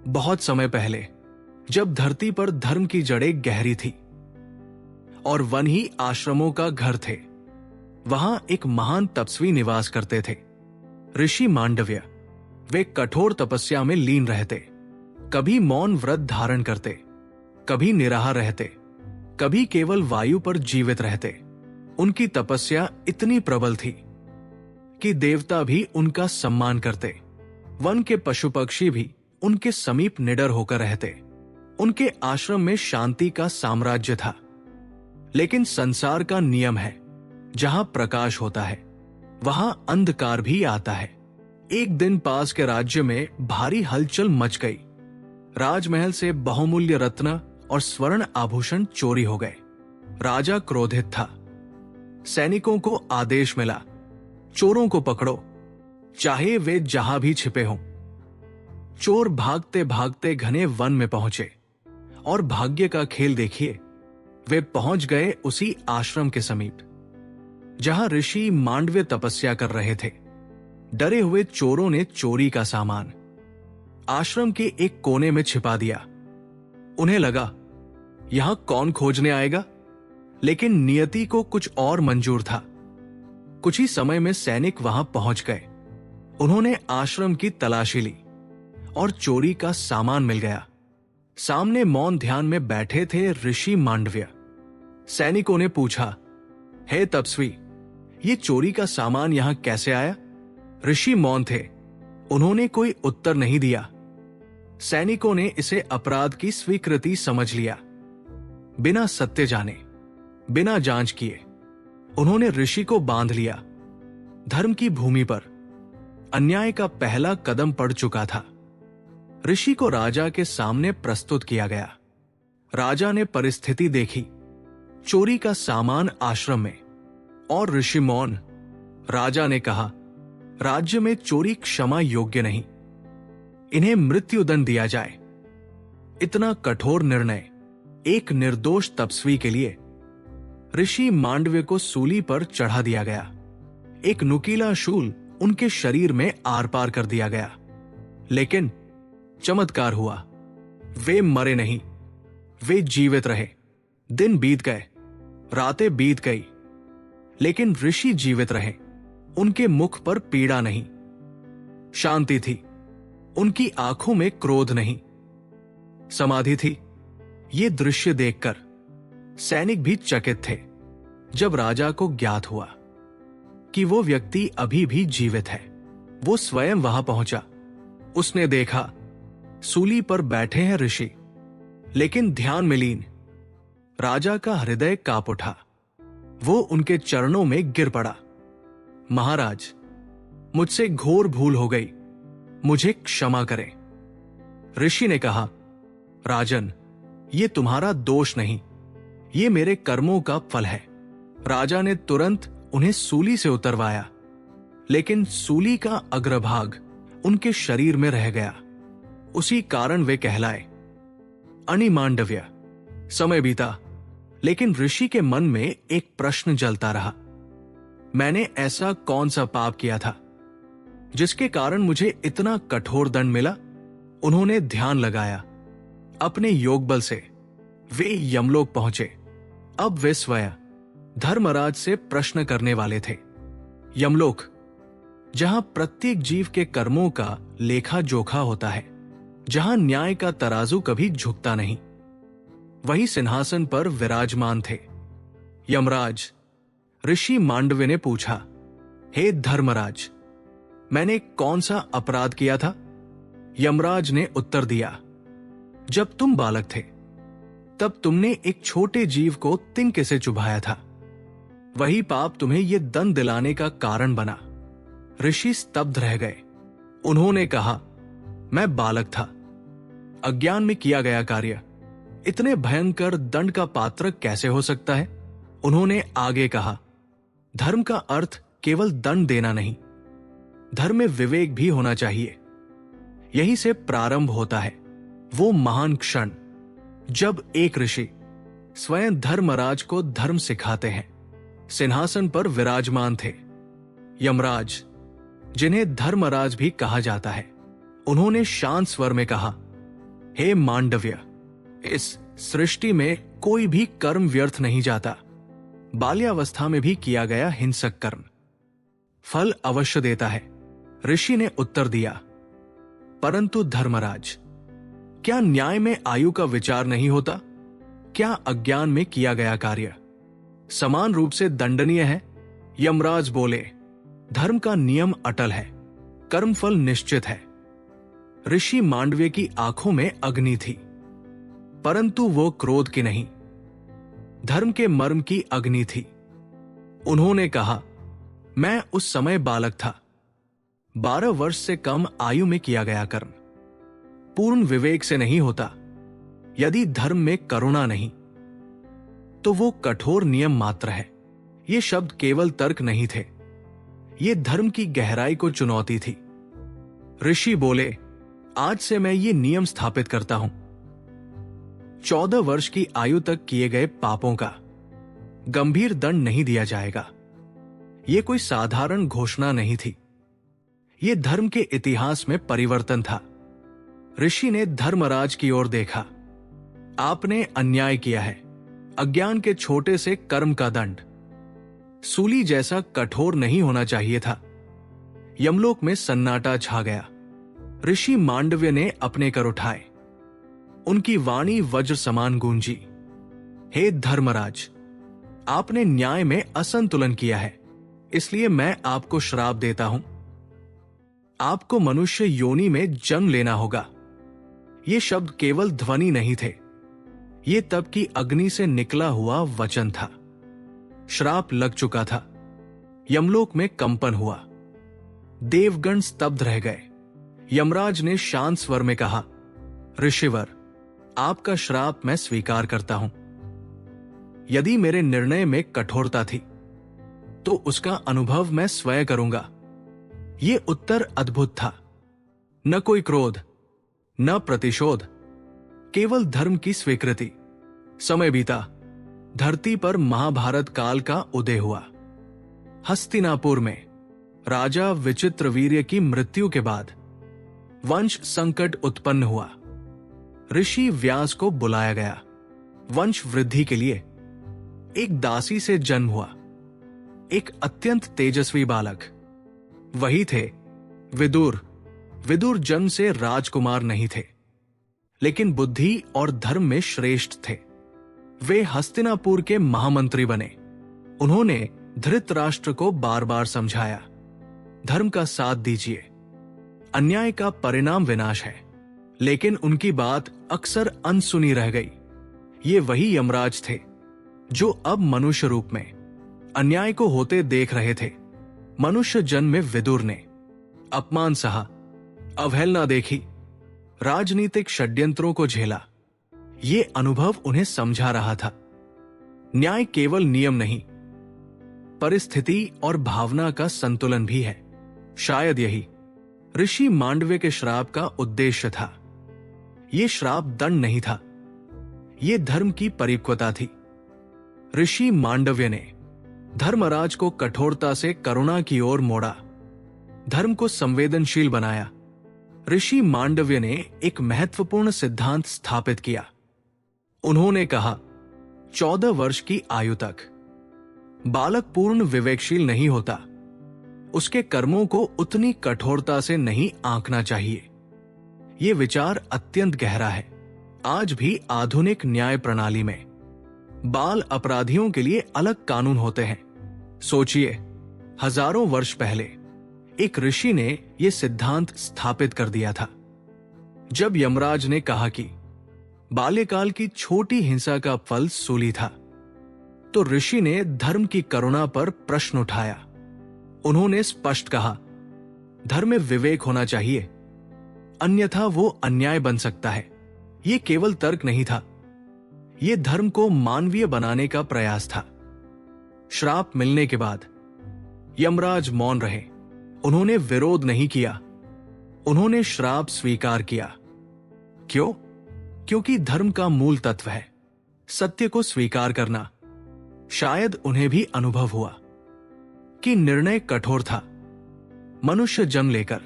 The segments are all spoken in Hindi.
बहुत समय पहले, जब धरती पर धर्म की जड़ें गहरी थी और वन ही आश्रमों का घर थे, वहां एक महान तपस्वी निवास करते थे, ऋषि मांडव्य। वे कठोर तपस्या में लीन रहते, कभी मौन व्रत धारण करते, कभी निराहार रहते, कभी केवल वायु पर जीवित रहते। उनकी तपस्या इतनी प्रबल थी कि देवता भी उनका सम्मान करते, वन के पशु पक्षी भी उनके समीप निडर होकर रहते। उनके आश्रम में शांति का साम्राज्य था। लेकिन संसार का नियम है, जहां प्रकाश होता है वहां अंधकार भी आता है। एक दिन पास के राज्य में भारी हलचल मच गई। राजमहल से बहुमूल्य रत्न और स्वर्ण आभूषण चोरी हो गए। राजा क्रोधित था। सैनिकों को आदेश मिला, चोरों को पकड़ो, चाहे वे जहां भी छिपे हों। चोर भागते भागते घने वन में पहुंचे और भाग्य का खेल देखिए, वे पहुंच गए उसी आश्रम के समीप जहां ऋषि मांडव्य तपस्या कर रहे थे। डरे हुए चोरों ने चोरी का सामान आश्रम के एक कोने में छिपा दिया। उन्हें लगा, यहां कौन खोजने आएगा, लेकिन नियति को कुछ और मंजूर था। कुछ ही समय में सैनिक वहां पहुंच गए। उन्होंने आश्रम की तलाशी ली और चोरी का सामान मिल गया। सामने मौन ध्यान में बैठे थे ऋषि मांडव्य। सैनिकों ने पूछा, हे तपस्वी, ये चोरी का सामान यहां कैसे आया? ऋषि मौन थे, उन्होंने कोई उत्तर नहीं दिया। सैनिकों ने इसे अपराध की स्वीकृति समझ लिया। बिना सत्य जाने, बिना जांच किए उन्होंने ऋषि को बांध लिया। धर्म की भूमि पर अन्याय का पहला कदम पड़ चुका था। ऋषि को राजा के सामने प्रस्तुत किया गया। राजा ने परिस्थिति देखी, चोरी का सामान आश्रम में और ऋषि मौन। राजा ने कहा, राज्य में चोरी क्षमा योग्य नहीं, इन्हें मृत्युदंड दिया जाए। इतना कठोर निर्णय एक निर्दोष तपस्वी के लिए। ऋषि मांडव्य को सूली पर चढ़ा दिया गया। एक नुकीला शूल उनके शरीर में आर पार कर दिया गया। लेकिन चमत्कार हुआ, वे मरे नहीं, वे जीवित रहे। दिन बीत गए, रातें बीत गई, लेकिन ऋषि जीवित रहे। उनके मुख पर पीड़ा नहीं, शांति थी। उनकी आंखों में क्रोध नहीं, समाधि थी। ये दृश्य देखकर सैनिक भी चकित थे। जब राजा को ज्ञात हुआ कि वो व्यक्ति अभी भी जीवित है, वो स्वयं वहां पहुंचा। उसने देखा, सूली पर बैठे हैं ऋषि, लेकिन ध्यान में लीन। राजा का हृदय कांप उठा। वो उनके चरणों में गिर पड़ा। महाराज, मुझसे घोर भूल हो गई, मुझे क्षमा करें। ऋषि ने कहा, राजन, ये तुम्हारा दोष नहीं, ये मेरे कर्मों का फल है। राजा ने तुरंत उन्हें सूली से उतरवाया, लेकिन सूली का अग्रभाग उनके शरीर में रह गया। उसी कारण वे कहलाए अणिमांडव्य। समय बीता, लेकिन ऋषि के मन में एक प्रश्न जलता रहा। मैंने ऐसा कौन सा पाप किया था जिसके कारण मुझे इतना कठोर दंड मिला? उन्होंने ध्यान लगाया। अपने योग बल से वे यमलोक पहुंचे। अब वे स्वयं धर्मराज से प्रश्न करने वाले थे। यमलोक, जहां प्रत्येक जीव के कर्मों का लेखा जोखा होता है, जहां न्याय का तराजू कभी झुकता नहीं, वही सिंहासन पर विराजमान थे। यमराज, ऋषि मांडव्य ने पूछा, हे धर्मराज, मैंने कौन सा अपराध किया था? यमराज ने उत्तर दिया, जब तुम बालक थे तब तुमने एक छोटे जीव को तिनके से चुभाया था। वही पाप तुम्हें यह दंड दिलाने का कारण बना। ऋषि स्तब्ध रह गए। उन्होंने कहा, मैं बालक था, अज्ञान में किया गया कार्य इतने भयंकर दंड का पात्र कैसे हो सकता है? उन्होंने आगे कहा, धर्म का अर्थ केवल दंड देना नहीं, धर्म में विवेक भी होना चाहिए। यहीं से प्रारंभ होता है वो महान क्षण जब एक ऋषि स्वयं धर्मराज को धर्म सिखाते हैं। सिंहासन पर विराजमान थे यमराज, जिन्हें धर्मराज भी कहा जाता है। उन्होंने शांत स्वर में कहा, हे मांडव्य, इस सृष्टि में कोई भी कर्म व्यर्थ नहीं जाता। बाल्यावस्था में भी किया गया हिंसक कर्म फल अवश्य देता है। ऋषि ने उत्तर दिया, परंतु धर्मराज, क्या न्याय में आयु का विचार नहीं होता? क्या अज्ञान में किया गया कार्य समान रूप से दंडनीय है? यमराज बोले, धर्म का नियम अटल है, कर्मफल निश्चित है। ऋषि मांडव्य की आंखों में अग्नि थी, परंतु वो क्रोध की नहीं, धर्म के मर्म की अग्नि थी। उन्होंने कहा, मैं उस समय बालक था। 12 वर्ष से कम आयु में किया गया कर्म पूर्ण विवेक से नहीं होता। यदि धर्म में करुणा नहीं तो वो कठोर नियम मात्र है। ये शब्द केवल तर्क नहीं थे, ये धर्म की गहराई को चुनौती थी। ऋषि बोले, आज से मैं ये नियम स्थापित करता हूं। 14 वर्ष की आयु तक किए गए पापों का गंभीर दंड नहीं दिया जाएगा। यह कोई साधारण घोषणा नहीं थी, यह धर्म के इतिहास में परिवर्तन था। ऋषि ने धर्मराज की ओर देखा, आपने अन्याय किया है। अज्ञान के छोटे से कर्म का दंड सूली जैसा कठोर नहीं होना चाहिए था। यमलोक में सन्नाटा छा गया। ऋषि मांडव्य ने अपने कर उठाए, उनकी वाणी वज्र समान गूंजी। हे धर्मराज, आपने न्याय में असंतुलन किया है, इसलिए मैं आपको श्राप देता हूं। आपको मनुष्य योनि में जन्म लेना होगा। ये शब्द केवल ध्वनि नहीं थे, ये तप की अग्नि से निकला हुआ वचन था। श्राप लग चुका था। यमलोक में कंपन हुआ, देवगण स्तब्ध रह गए। यमराज ने शांत स्वर में कहा, ऋषिवर, आपका श्राप मैं स्वीकार करता हूं। यदि मेरे निर्णय में कठोरता थी तो उसका अनुभव मैं स्वयं करूंगा। यह उत्तर अद्भुत था। न कोई क्रोध, न प्रतिशोध, केवल धर्म की स्वीकृति। समय बीता। धरती पर महाभारत काल का उदय हुआ। हस्तिनापुर में राजा विचित्रवीर्य की मृत्यु के बाद वंश संकट उत्पन्न हुआ। ऋषि व्यास को बुलाया गया। वंश वृद्धि के लिए एक दासी से जन्म हुआ, एक अत्यंत तेजस्वी बालक। वही थे विदुर। विदुर जन्म से राजकुमार नहीं थे, लेकिन बुद्धि और धर्म में श्रेष्ठ थे। वे हस्तिनापुर के महामंत्री बने। उन्होंने धृतराष्ट्र को बार बार समझाया, धर्म का साथ दीजिए, अन्याय का परिणाम विनाश है। लेकिन उनकी बात अक्सर अनसुनी रह गई। ये वही यमराज थे जो अब मनुष्य रूप में अन्याय को होते देख रहे थे। मनुष्य जन्म में विदुर ने अपमान सहा, अवहेलना देखी, राजनीतिक षड्यंत्रों को झेला। ये अनुभव उन्हें समझा रहा था, न्याय केवल नियम नहीं, परिस्थिति और भावना का संतुलन भी है। शायद यही ऋषि मांडव्य के श्राप का उद्देश्य था। यह श्राप दंड नहीं था, यह धर्म की परिपक्वता थी। ऋषि मांडव्य ने धर्मराज को कठोरता से करुणा की ओर मोड़ा, धर्म को संवेदनशील बनाया। ऋषि मांडव्य ने एक महत्वपूर्ण सिद्धांत स्थापित किया। उन्होंने कहा, 14 वर्ष की आयु तक बालक पूर्ण विवेकशील नहीं होता। उसके कर्मों को उतनी कठोरता से नहीं आंकना चाहिए। यह विचार अत्यंत गहरा है। आज भी आधुनिक न्याय प्रणाली में बाल अपराधियों के लिए अलग कानून होते हैं। सोचिए, हजारों वर्ष पहले एक ऋषि ने यह सिद्धांत स्थापित कर दिया था। जब यमराज ने कहा कि बाल्यकाल की छोटी हिंसा का फल सूली था, तो ऋषि ने धर्म की करुणा पर प्रश्न उठाया। उन्होंने स्पष्ट कहा, धर्म में विवेक होना चाहिए, अन्यथा वो अन्याय बन सकता है। यह केवल तर्क नहीं था, यह धर्म को मानवीय बनाने का प्रयास था। श्राप मिलने के बाद यमराज मौन रहे। उन्होंने विरोध नहीं किया, उन्होंने श्राप स्वीकार किया। क्यों? क्योंकि धर्म का मूल तत्व है सत्य को स्वीकार करना। शायद उन्हें भी अनुभव हुआ कि निर्णय कठोर था। मनुष्य जन्म लेकर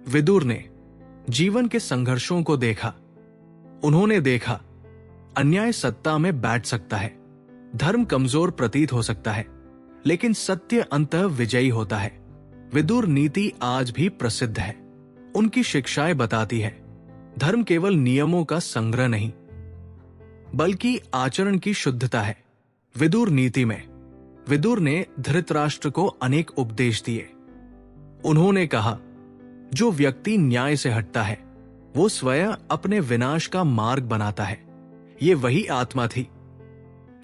विदुर ने जीवन के संघर्षों को देखा, उन्होंने देखा, अन्याय सत्ता में बैठ सकता है, धर्म कमजोर प्रतीत हो सकता है, लेकिन सत्य अंततः विजयी होता है। विदुर नीति आज भी प्रसिद्ध है। उनकी शिक्षाएं बताती है, धर्म केवल नियमों का संग्रह नहीं, बल्कि आचरण की शुद्धता है। विदुर नीति में विदुर ने धृतराष्ट्र को अनेक उपदेश दिए। उन्होंने कहा, जो व्यक्ति न्याय से हटता है वो स्वयं अपने विनाश का मार्ग बनाता है। ये वही आत्मा थी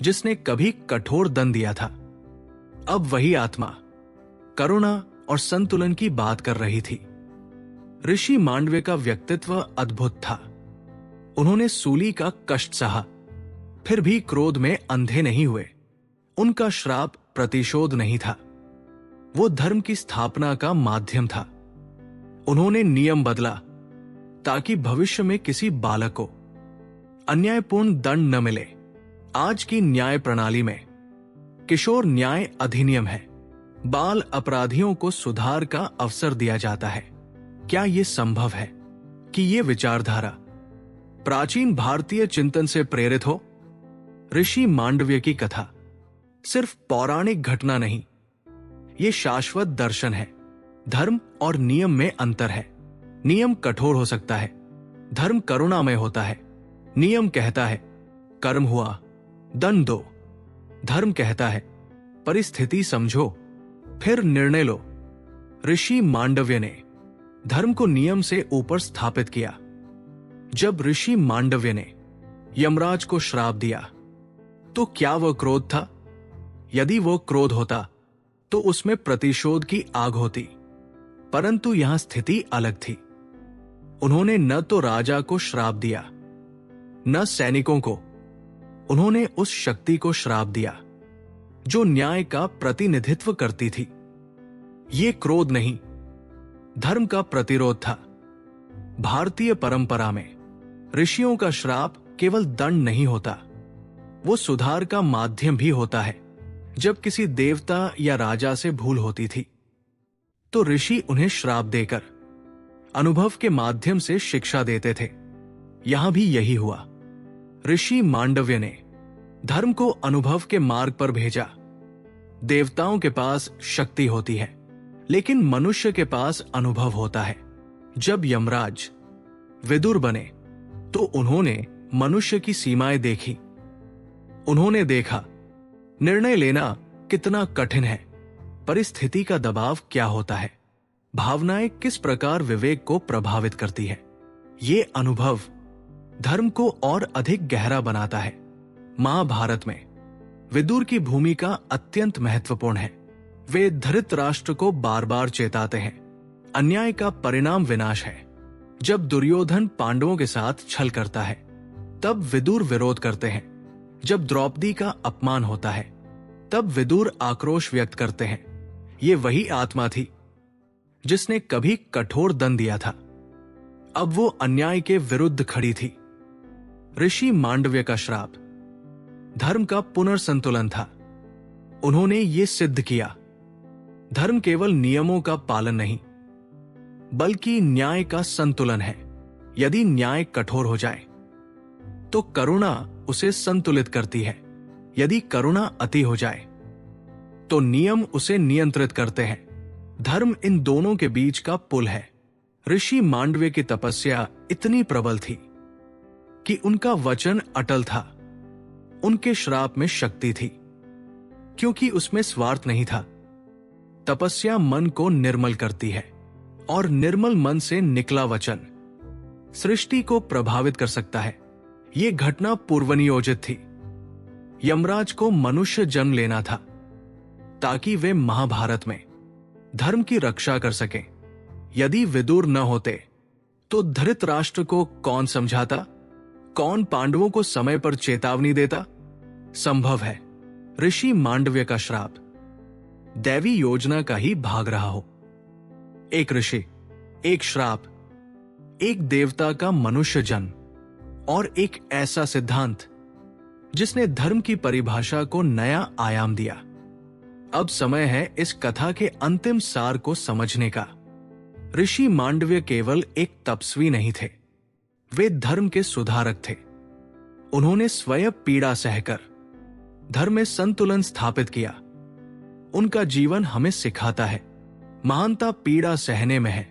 जिसने कभी कठोर दंड दिया था। अब वही आत्मा करुणा और संतुलन की बात कर रही थी। ऋषि मांडव्य का व्यक्तित्व अद्भुत था। उन्होंने सूली का कष्ट सहा, फिर भी क्रोध में अंधे नहीं हुए। उनका श्राप प्रतिशोध नहीं था, वो धर्म की स्थापना का माध्यम था। उन्होंने नियम बदला ताकि भविष्य में किसी बालक को अन्यायपूर्ण दंड न मिले। आज की न्याय प्रणाली में किशोर न्याय अधिनियम है। बाल अपराधियों को सुधार का अवसर दिया जाता है। क्या यह संभव है कि यह विचारधारा प्राचीन भारतीय चिंतन से प्रेरित हो? ऋषि मांडव्य की कथा सिर्फ पौराणिक घटना नहीं, ये शाश्वत दर्शन है। धर्म और नियम में अंतर है। नियम कठोर हो सकता है, धर्म करुणामय होता है। नियम कहता है कर्म हुआ, दंड दो। धर्म कहता है परिस्थिति समझो, फिर निर्णय लो। ऋषि मांडव्य ने धर्म को नियम से ऊपर स्थापित किया। जब ऋषि मांडव्य ने यमराज को श्राप दिया तो क्या वह क्रोध था? यदि वो क्रोध होता तो उसमें प्रतिशोध की आग होती, परंतु यहां स्थिति अलग थी। उन्होंने न तो राजा को श्राप दिया, न सैनिकों को। उन्होंने उस शक्ति को श्राप दिया जो न्याय का प्रतिनिधित्व करती थी। ये क्रोध नहीं, धर्म का प्रतिरोध था। भारतीय परंपरा में ऋषियों का श्राप केवल दंड नहीं होता, वो सुधार का माध्यम भी होता है। जब किसी देवता या राजा से भूल होती थी तो ऋषि उन्हें श्राप देकर अनुभव के माध्यम से शिक्षा देते थे। यहां भी यही हुआ। ऋषि मांडव्य ने धर्म को अनुभव के मार्ग पर भेजा। देवताओं के पास शक्ति होती है, लेकिन मनुष्य के पास अनुभव होता है। जब यमराज विदुर बने तो उन्होंने मनुष्य की सीमाएं देखी। उन्होंने देखा निर्णय लेना कितना कठिन है, परिस्थिति का दबाव क्या होता है, भावनाएं किस प्रकार विवेक को प्रभावित करती है। ये अनुभव धर्म को और अधिक गहरा बनाता है। महाभारत में विदुर की भूमिका अत्यंत महत्वपूर्ण है। वे धृतराष्ट्र को बार बार चेताते हैं, अन्याय का परिणाम विनाश है। जब दुर्योधन पांडवों के साथ छल करता है तब विदुर विरोध करते हैं। जब द्रौपदी का अपमान होता है तब विदुर आक्रोश व्यक्त करते हैं। ये वही आत्मा थी जिसने कभी कठोर दंड दिया था। अब वो अन्याय के विरुद्ध खड़ी थी। ऋषि मांडव्य का श्राप धर्म का पुनर्संतुलन था। उन्होंने ये सिद्ध किया, धर्म केवल नियमों का पालन नहीं, बल्कि न्याय का संतुलन है। यदि न्याय कठोर हो जाए तो करुणा उसे संतुलित करती है। यदि करुणा अति हो जाए तो नियम उसे नियंत्रित करते हैं। धर्म इन दोनों के बीच का पुल है। ऋषि मांडव्य की तपस्या इतनी प्रबल थी कि उनका वचन अटल था। उनके श्राप में शक्ति थी क्योंकि उसमें स्वार्थ नहीं था। तपस्या मन को निर्मल करती है और निर्मल मन से निकला वचन सृष्टि को प्रभावित कर सकता है। यह घटना पूर्वनियोजित थी। यमराज को मनुष्य जन्म लेना था ताकि वे महाभारत में धर्म की रक्षा कर सकें। यदि विदुर न होते तो धृतराष्ट्र को कौन समझाता? कौन पांडवों को समय पर चेतावनी देता? संभव है ऋषि मांडव्य का श्राप दैवी योजना का ही भाग रहा हो। एक ऋषि, एक श्राप, एक देवता का मनुष्य जन्म और एक ऐसा सिद्धांत जिसने धर्म की परिभाषा को नया आयाम दिया। अब समय है इस कथा के अंतिम सार को समझने का। ऋषि मांडव्य केवल एक तपस्वी नहीं थे, वे धर्म के सुधारक थे। उन्होंने स्वयं पीड़ा सहकर धर्म में संतुलन स्थापित किया। उनका जीवन हमें सिखाता है, महानता पीड़ा सहने में है,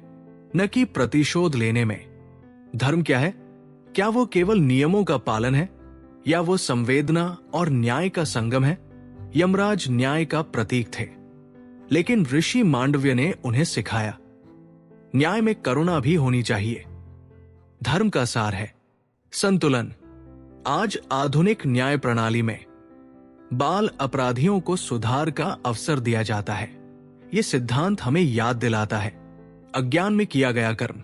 न कि प्रतिशोध लेने में। धर्म क्या है? क्या वो केवल नियमों का पालन है, या वो संवेदना और न्याय का संगम है? यमराज न्याय का प्रतीक थे, लेकिन ऋषि मांडव्य ने उन्हें सिखाया, न्याय में करुणा भी होनी चाहिए। धर्म का सार है संतुलन। आज आधुनिक न्याय प्रणाली में बाल अपराधियों को सुधार का अवसर दिया जाता है। यह सिद्धांत हमें याद दिलाता है, अज्ञान में किया गया कर्म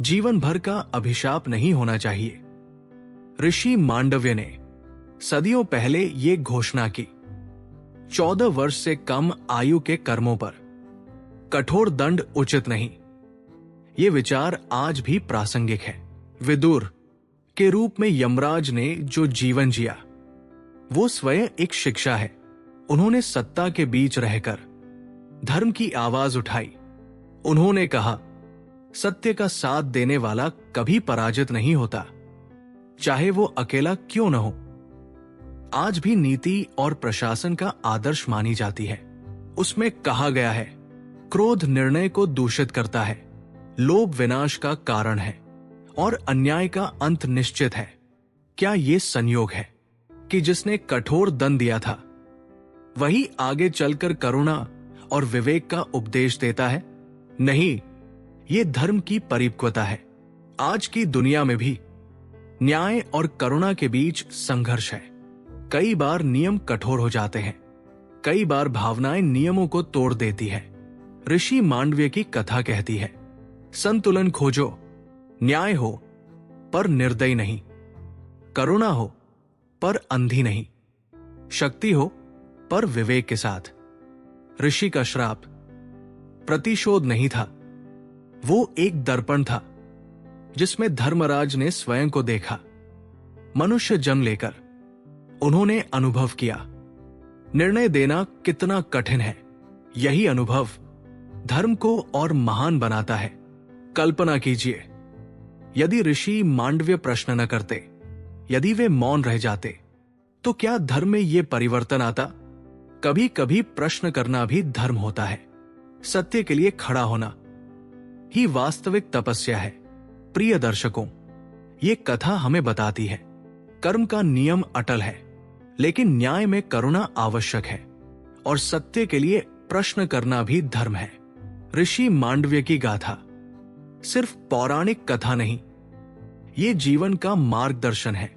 जीवन भर का अभिशाप नहीं होना चाहिए। ऋषि मांडव्य ने सदियों पहले ये घोषणा की, 14 वर्ष से कम आयु के कर्मों पर कठोर दंड उचित नहीं। ये विचार आज भी प्रासंगिक है। विदुर के रूप में यमराज ने जो जीवन जिया, वो स्वयं एक शिक्षा है। उन्होंने सत्ता के बीच रहकर धर्म की आवाज उठाई। उन्होंने कहा, सत्य का साथ देने वाला कभी पराजित नहीं होता, चाहे वो अकेला क्यों न हो। आज भी नीति और प्रशासन का आदर्श मानी जाती है। उसमें कहा गया है, क्रोध निर्णय को दूषित करता है, लोभ विनाश का कारण है और अन्याय का अंत निश्चित है। क्या ये संयोग है कि जिसने कठोर दंड दिया था वही आगे चलकर करुणा और विवेक का उपदेश देता है? नहीं, ये धर्म की परिपक्वता है। आज की दुनिया में भी न्याय और करुणा के बीच संघर्ष है। कई बार नियम कठोर हो जाते हैं, कई बार भावनाएं नियमों को तोड़ देती है। ऋषि मांडव्य की कथा कहती है, संतुलन खोजो, न्याय हो पर निर्दयी नहीं, करुणा हो पर अंधी नहीं, शक्ति हो पर विवेक के साथ। ऋषि का श्राप प्रतिशोध नहीं था, वो एक दर्पण था जिसमें धर्मराज ने स्वयं को देखा। मनुष्य जन्म लेकर उन्होंने अनुभव किया, निर्णय देना कितना कठिन है। यही अनुभव धर्म को और महान बनाता है। कल्पना कीजिए, यदि ऋषि मांडव्य प्रश्न न करते, यदि वे मौन रह जाते, तो क्या धर्म में ये परिवर्तन आता? कभी कभी प्रश्न करना भी धर्म होता है। सत्य के लिए खड़ा होना ही वास्तविक तपस्या है। प्रिय दर्शकों, ये कथा हमें बताती है, कर्म का नियम अटल है, लेकिन न्याय में करुणा आवश्यक है, और सत्य के लिए प्रश्न करना भी धर्म है। ऋषि मांडव्य की गाथा सिर्फ पौराणिक कथा नहीं, ये जीवन का मार्गदर्शन है।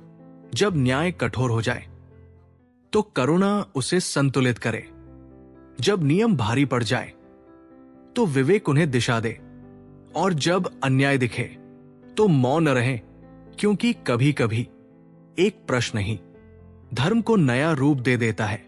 जब न्याय कठोर हो जाए तो करुणा उसे संतुलित करे, जब नियम भारी पड़ जाए तो विवेक उन्हें दिशा दे, और जब अन्याय दिखे तो मौन न रहे, क्योंकि कभी कभी एक प्रश्न ही धर्म को नया रूप दे देता है।